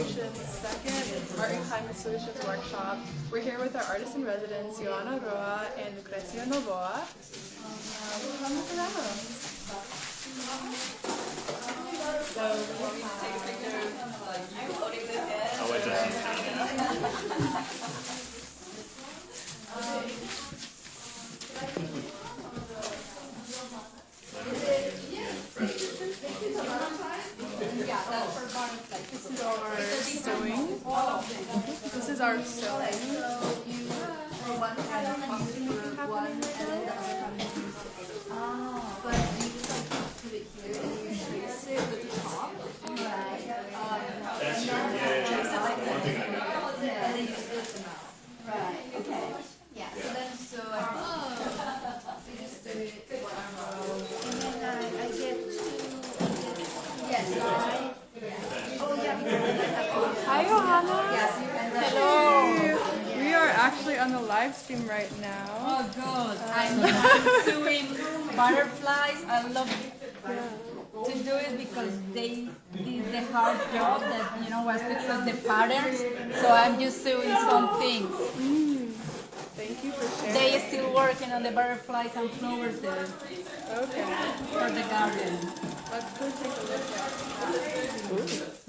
Second Art and Climate Solutions workshop. We're here with our artists in residence, Joana Roa and Lucrecia Novoa. Come look around. So, this is our sewing. This is our sewing. Hi, Johanna. Hello. We are actually on the live stream right now. Oh, good. I'm doing butterflies. I love to do it because they did the hard job that, was to cut the patterns. So I'm just doing some things. Thank you for sharing. They are still working on the butterflies and flowers there Okay. for the garden. Let's go take a look at that.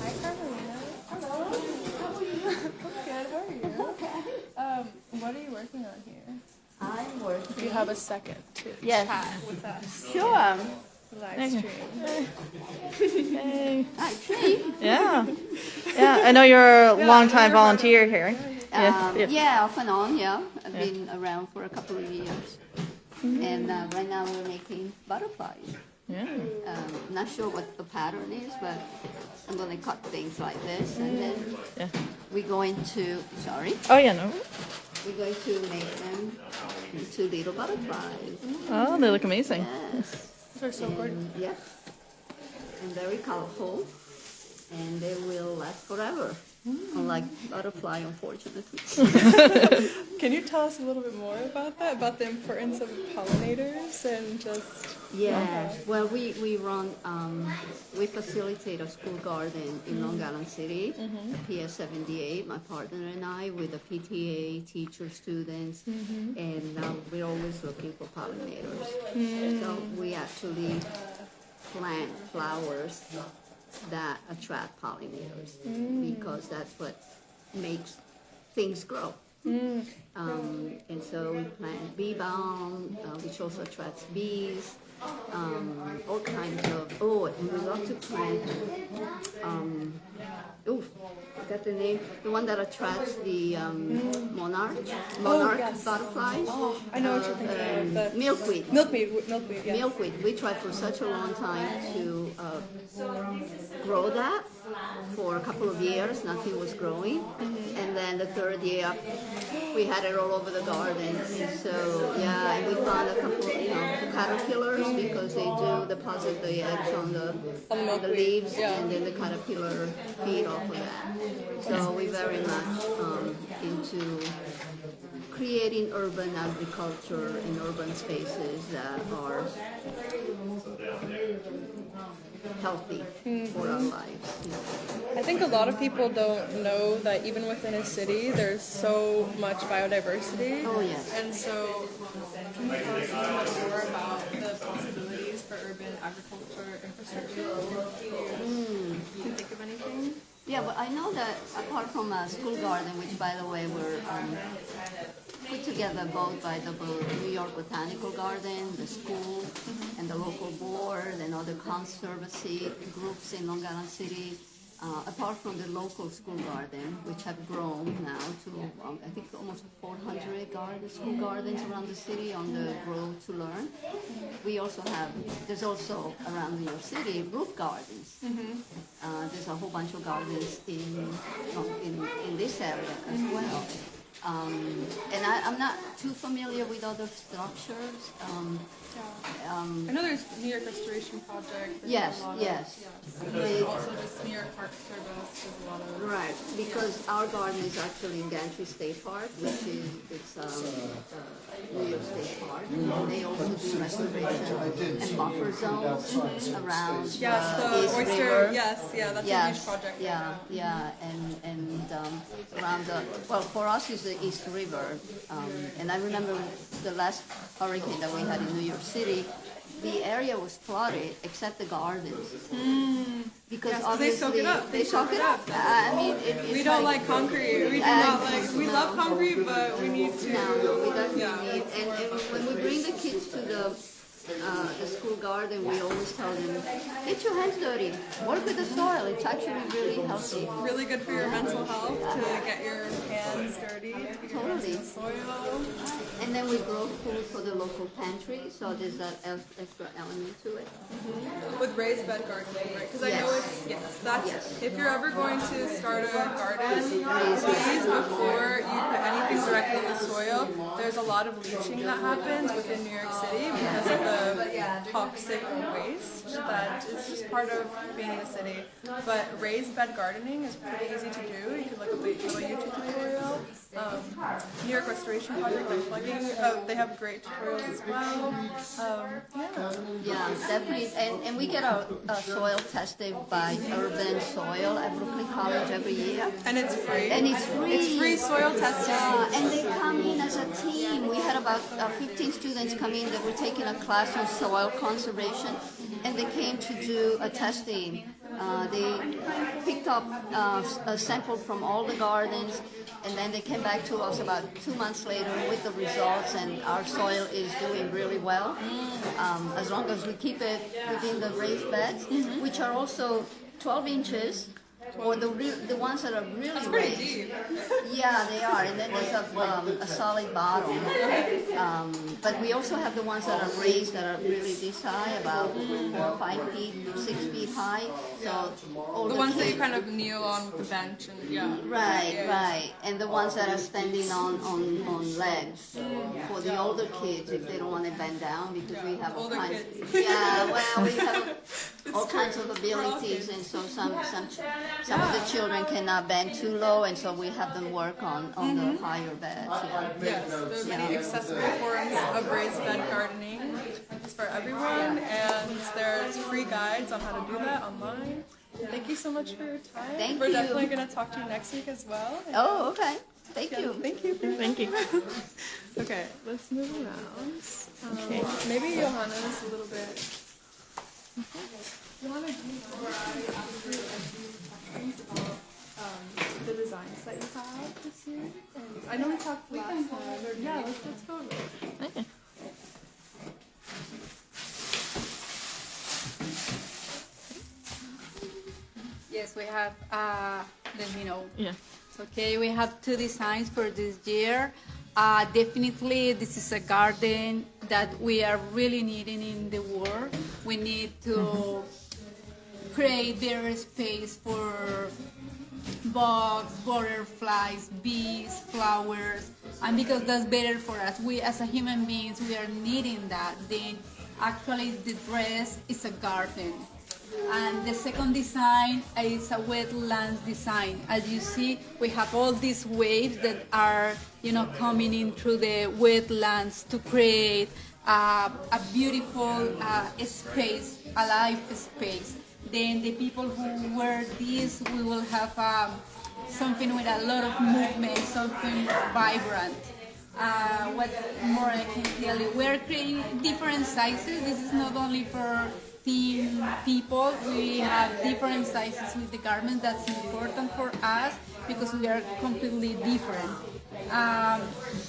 Hi, Carolina. Hello. How are you? Good. How are you? Okay. What are you working on here? I'm working. Do you have a second to Yes. chat with us? Sure. Live stream. Hey. Actually, Yeah. Yeah. I know you're a long-time volunteer here. yeah, off and on, yeah. I've been around for a couple of years. And right now we're making butterflies. Yeah. Not sure what the pattern is, but I'm going to cut things like this. And then Yeah. we're going to, sorry, Oh yeah. No. we're going to make them into little butterflies. Oh, they look amazing. Yes. They're so gorgeous. And, yeah. And very colorful. And they will last forever. Unlike butterfly, unfortunately. Can you tell us a little bit more about that? About the importance of pollinators and just... Yeah, well, we run, we facilitate a school garden in Long Island City, PS 78, my partner and I, with the PTA, teachers, students, and we're always looking for pollinators. So we actually plant flowers that attract pollinators because that's what makes things grow. And so we plant bee balm, which also attracts bees, all kinds of, and we love to plant, I got the name, the one that attracts the monarch yes. butterflies. Oh, I know what you're thinking of. Milkweed. Milkweed, yes. Milkweed. We tried for such a long time to grow that for a couple of years. Nothing was growing, and then the third year we had it all over the garden. And so yeah, and we found a couple, caterpillars because they do deposit the eggs on the milkweed, leaves, yeah. and then the caterpillar feed off of that. So we very much into creating urban agriculture in urban spaces that are healthy for our lives. I think a lot of people don't know that even within a city, there's so much biodiversity. Oh, yes. And so, can you tell us a little bit more about the possibilities for urban agriculture infrastructure? Can you think of anything? Yeah, but I know that apart from a school garden, which by the way were put together both by the New York Botanical Garden, the school, and the local board, and other conservancy groups in Long Island City. Apart from the local school garden, which have grown now to, I think, almost 400 school gardens around the city on the Grow to Learn. We also have, there's also around New York City, roof gardens. There's a whole bunch of gardens in this area as well. And I'm not too familiar with other structures. I know there's New York Restoration Project. There's Yes, a lot yes. Of, They- also just New York Park Service. There's a lot of. Right, because our garden is actually in Gantry State Park, which is, it's, New York State Park. They also do restoration and buffer zones around Yes, the East oyster. River. Yes, yeah, that's a Yes, huge project. yeah, and around the, well, for us it's the East River. And I remember the last hurricane that we had in New York City, the area was flooded except the gardens. Because Yes, 'cause they soak obviously it up. they soak it up. I mean, it's We don't like concrete. We do not like. We no. love concrete, but we need to. No, we definitely Yeah. need, and when we bring the kids to the school garden, we always tell them, get your hands dirty, work with the soil, it's actually really healthy. Really good for your mental health to get your hands dirty, to get your hands in the soil. And then we grow food for the local pantry, so there's that extra element to it. With raised bed gardening, right? Because I know Yes. it's, yes, that's, Yes. if you're ever going to start a garden, please, before you put anything directly in the soil, there's a lot of leaching that happens within New York City because of the toxic waste that is just part of being in a city. But raised bed gardening is pretty easy to do. You can look up a YouTube tutorial. New York Restoration Project, I'm plugging. They have great tutorials as well. Yeah, definitely, and we get our soil tested by Urban Soil at Brooklyn College every year. And it's free. And it's free. It's free soil testing. Yeah, and they come in as a team. We had about 15 students come in that were taking a class on soil conservation, and they came to do a testing. They picked up a sample from all the gardens, and then they came back to us about 2 months later with the results, and our soil is doing really well. As long as we keep it within the raised beds, which are also 12 inches, or the ones that are really Pretty raised. deep. Yeah, they are, and then there's a solid bottom. But we also have the ones that are raised that are really this high, about 4 or 5 feet, 6 feet high. So all The ones that you kids- kind of kneel on with the bench and yeah. Right. And the ones that are standing on legs for the older kids if they don't want to bend down, because we have all Older kinds. kids. Yeah, well, we have all kinds of abilities, and so some of the children cannot bend too low, and so we have them work on the higher beds. Yeah. Yes, there are many accessible forms of raised bed gardening. It's for everyone, and there's free guides on how to do that online. Thank you so much for your time. Thank We're you. definitely going to talk to you next week as well. Oh, okay. Thank you. Thank you. Thank you. Okay, let's move around. Maybe Johanna's a little bit. Johanna, do you where I asked you a few questions about the designs that you have this year? And I know we talked last time. Yeah, let's go over it. Okay. Yes, we have, let me know. Yeah. Okay, we have 2 designs for this year. Definitely, this is a garden that we are really needing in the world. We need to create better space for bugs, butterflies, bees, flowers, and because that's better for us. We, as a human beings, we are needing that. Then, actually, the dress is a garden. And the second design is a wetlands design. As you see, we have all these waves that are, coming in through the wetlands to create a beautiful space, a life space. Then the people who wear this, we will have something with a lot of movement, something vibrant. What more I can tell you? We're creating different sizes. This is not only for thin people. We have different sizes with the garment. That's important for us because we are completely different.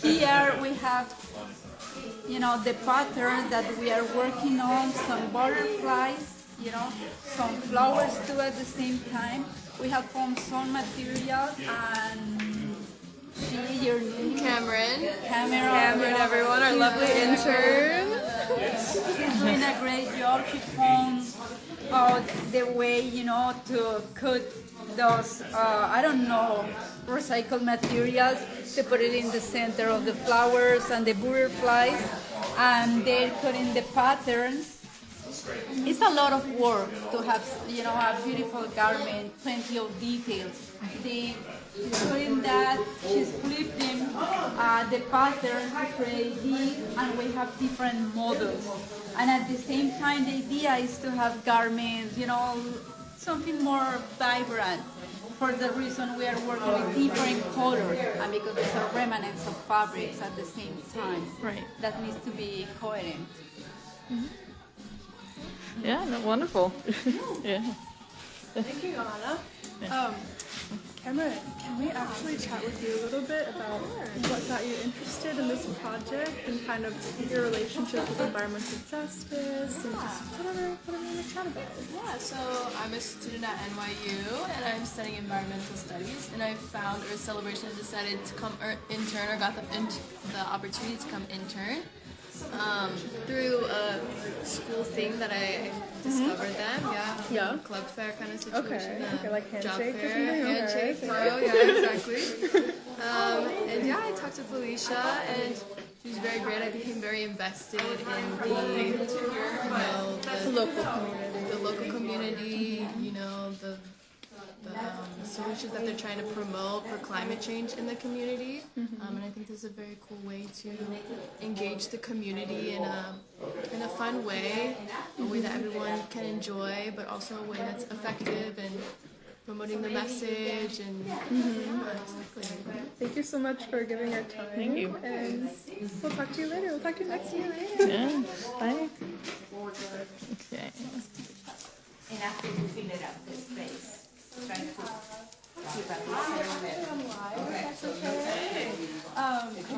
Here we have, the pattern that we are working on, some butterflies, some flowers too at the same time. We have found some material and your name? Cameron, Cameron, everyone, our lovely intern. She's doing a great job. She found out the way, to cut those, I don't know, recycled materials to put it in the center of the flowers and the butterflies, and they're cutting the patterns. It's a lot of work to have, a beautiful garment, plenty of details. She's doing that, she's flipping the pattern to create these, and we have different models. And at the same time, the idea is to have garments, something more vibrant. For the reason we are working with different colors, and because these are remnants of fabrics at the same time. Right. That needs to be coherent. Yeah, no, wonderful. Yeah. Thank you, Johanna. Cameron, can we actually chat with you a little bit about what got you interested in this project and kind of your relationship with environmental justice and just whatever you want to chat about? Yeah, so I'm a student at NYU and I'm studying environmental studies, and I found Earth Celebration and decided to come intern, or got the opportunity to come intern through a school thing that I discovered them. Yeah. Club fair kind of situation. Okay, like job handshake or fair, something? Okay, handshake. okay. Oh yeah, exactly. And yeah, I talked to Felicia, and she was very great. I became very invested in the local community, the solutions that they're trying to promote for climate change in the community. And I think this is a very cool way to engage the community in a fun way, a way that everyone can enjoy, but also a way that's effective and promoting the message. And exactly. Thank you so much for giving your time. Thank you. And we'll talk to you later. We'll talk to you next year. Yeah. Bye. Okay. And after you fill it up, the space, try to keep a I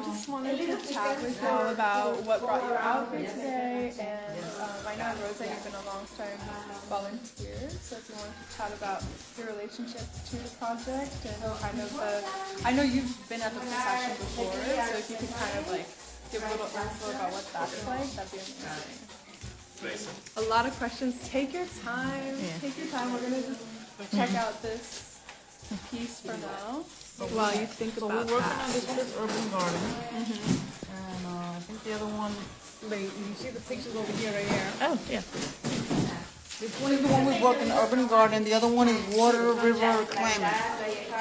just wanted to chat with you all about what brought you out here today, and I know Rosa, you've been a long-time volunteer, so if you want to chat about your relationship to the project and kind of I know you've been at the procession before, so if you could kind of like give a little info about what that's like, that'd be amazing. A lot of questions. Take your time. Yeah. Take your time. We're gonna just check out this piece for now while you think So about we're working that. on this one is Urban Garden, and I think the other one, you see the pictures over here, right here. Oh, yeah. This one is the one we work in Urban Garden. The other one is Water River Climate.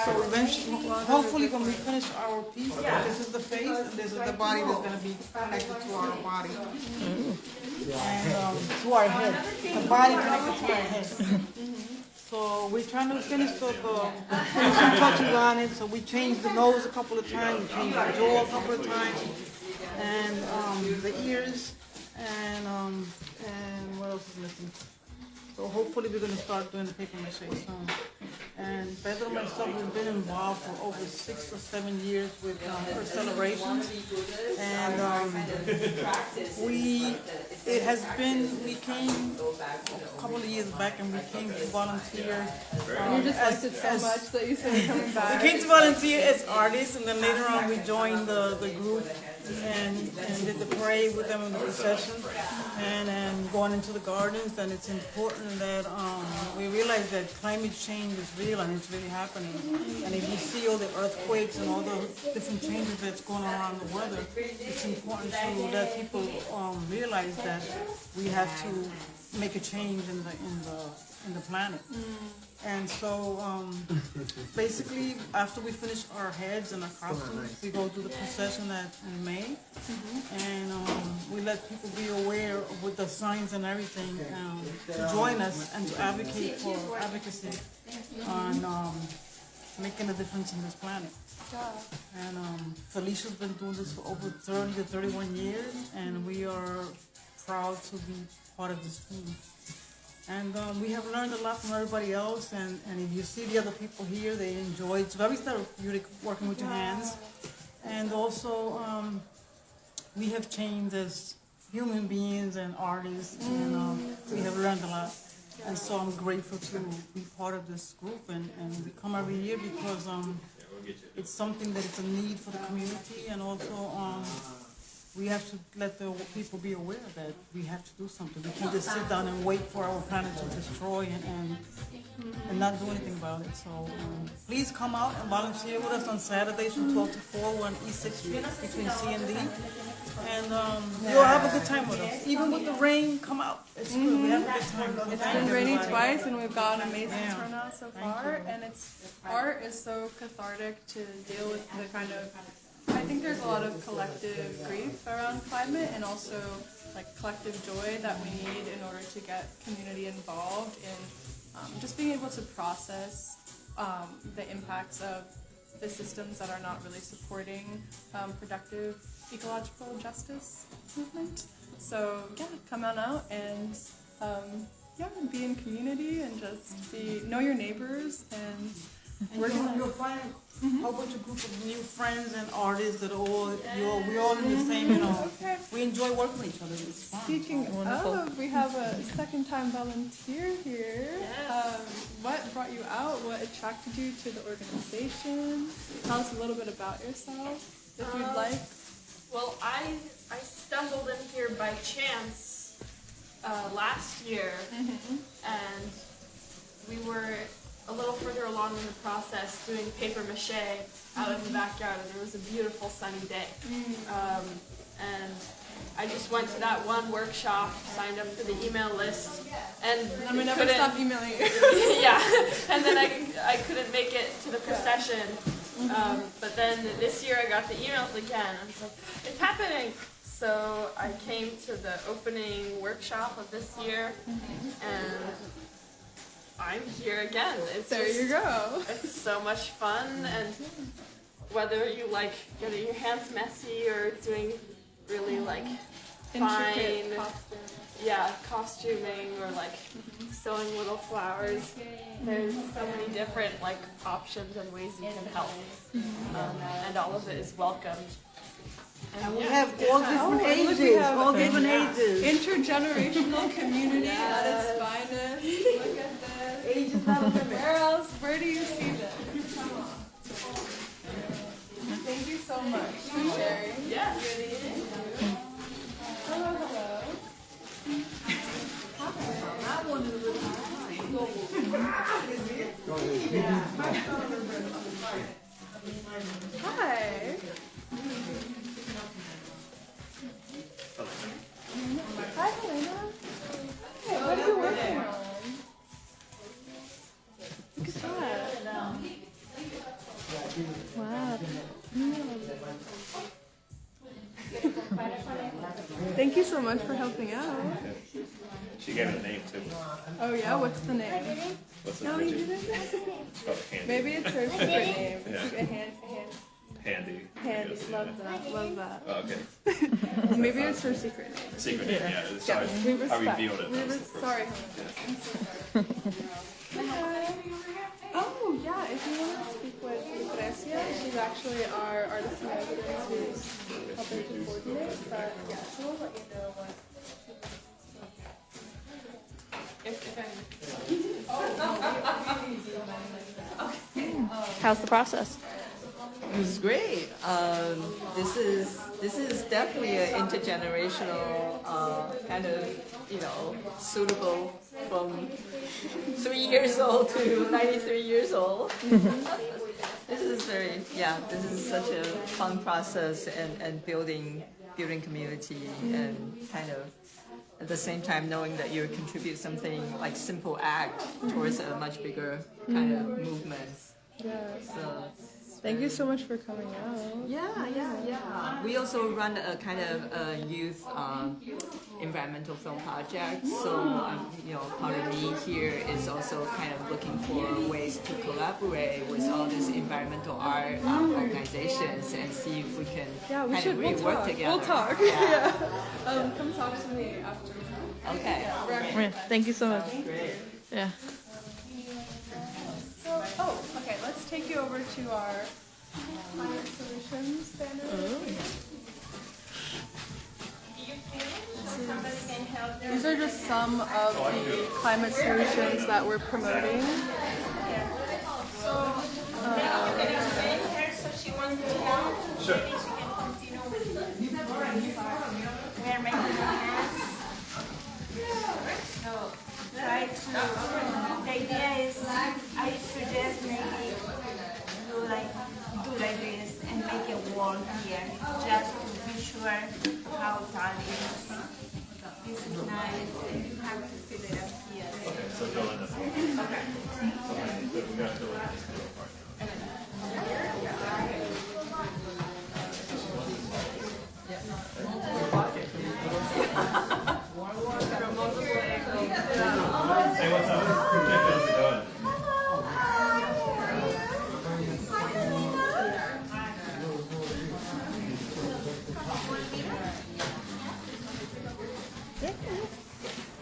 So eventually, hopefully, when we finish our piece, this is the face and this is the body that's going to be connected to our body and to our head. The body connected to our head. So we're trying to finish the finishing touches on it. So we changed the nose a couple of times, we changed the jaw a couple of times, and the ears, and what else is missing? So hopefully we're going to start doing the paper mache soon. And Pedro and myself, we've been involved for over 6 or 7 years with Earth Celebrations. And we came a couple of years back and we came to volunteer. You just liked it so much that you started coming back. We came to volunteer as artists, and then later on we joined the group and did the parade with them in the procession and going into the gardens. And it's important that we realize that climate change is real and it's really happening. And if you see all the earthquakes and all the different changes that's going on around the weather, it's important to let people realize that we have to make a change in the planet. And so basically, after we finish our heads and our costumes, we go to the procession in May, and we let people be aware of with the signs and everything to join us and to advocate for advocacy on making a difference in this planet. And Felicia's been doing this for over 30 to 31 years, and we are proud to be part of this team. And we have learned a lot from everybody else, and if you see the other people here, they enjoy it. It's very therapeutic working with your hands. And also, we have changed as human beings and artists, and we have learned a lot. And so I'm grateful to be part of this group, and we come every year because it's something that is a need for the community, and also we have to let the people be aware that we have to do something. We can't just sit down and wait for our planet to destroy and not do anything about it. So please come out and volunteer with us on Saturdays from 12 to 4. We're on East 6th Street between C and D. And you'll have a good time with us. Even with the rain, come out. It's good. We have a good time. It's been raining twice, and we've got an amazing turnout so far. And art is so cathartic to deal with the kind of. I think there's a lot of collective grief around climate, and also like collective joy that we need in order to get community involved in just being able to process the impacts of the systems that are not really supporting productive ecological justice movement. So yeah, come on out and be in community and just know your neighbors and you'll find a whole bunch of group of new friends and artists that we're all in the same, we enjoy working with each other. It's fun. Speaking of, we have a second-time volunteer here. What brought you out? What attracted you to the organization? Tell us a little bit about yourself, if you'd like. Well, I stumbled in here by chance last year, and we were a little further along in the process doing paper mache out in the backyard, and it was a beautiful sunny day. And I just went to that one workshop, signed up for the email list, and we never stopped emailing you. yeah, and then I couldn't make it to the procession. But then this year I got the emails again. I was like, it's happening. So I came to the opening workshop of this year, and I'm here again. You go. It's so much fun, and whether you like getting your hands messy or doing really like fine, costuming or like sewing little flowers. There's so many different like options and ways you can help, and all of it is welcomed. And we have all different ages, Intergenerational community at its finest. Look at this. Ages out of where else? Where do you see this? Come on. Thank you so much for sharing. Yeah. Hello, hello. Hi. Hi, Helena. Hey, what are you working on? Look at that. Wow. Thank you so much for helping out. She gave it a name too. Oh yeah, what's the name? What's No, the you name? didn't. Oh, Handy. Maybe it's her secret name. Yeah. It's a hand. Handy. I Handy. guess, Love yeah. that. Love that. Oh, okay. Maybe it's her secret name. Secret name, yeah. Yes, Sorry, we I respect. revealed it. That was the first. Sorry, Helena. I'm so sorry. Hi. Oh yeah, if you want to speak with Lucrecia, she's actually our artist in residence who's helping to coordinate. But yeah, she will let you know what. How's the process? It was great. This is definitely an intergenerational kind of suitable from 3 years old to 93 years old. This is such a fun process and building community and kind of at the same time knowing that you contribute something like simple act towards a much bigger kind of movement. Yeah. So Thank you so much for coming out. Yeah. We also run a kind of youth environmental film project. So, part of me here is also kind of looking for ways to collaborate with all these environmental art organizations and see if we can really work together. We'll talk. Yeah. Come talk to me after. Okay. Yeah, thank you so much. Great. Yeah. Okay, let's take you over to our climate solutions banner. These are just some of the climate solutions that we're promoting. Sure. organized, and you have to fill it up here. Okay, so fill in the form. Okay. We gotta fill in this middle part. Hey, what's up? How's it going?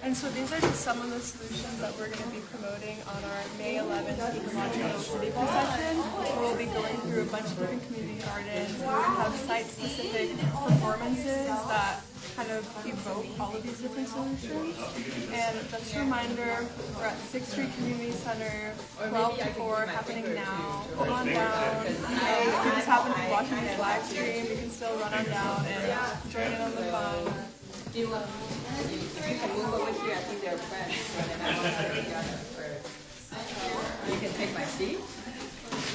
And so these are just some of the solutions that we're going to be promoting on our May 11th Ecological City Hall session. We'll be going through a bunch of different community gardens. We're going to have site-specific performances that kind of evoke all of these different solutions. And just a reminder, we're at 6th Street Community Center, 12 to 4, happening now. Come on down. If you just happen to be watching this live stream, you can still run on down and join in on the fun. You can move over here, I think they're friends. You can take my seat.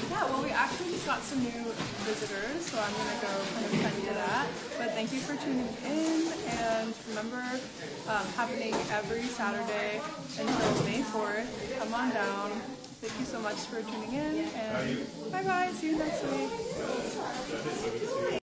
Yeah, well, we actually just got some new visitors, so I'm going to go kind of tend to that. But thank you for tuning in, and remember, happening every Saturday until May 4th. Come on down. Thank you so much for tuning in, and bye-bye. See you next week.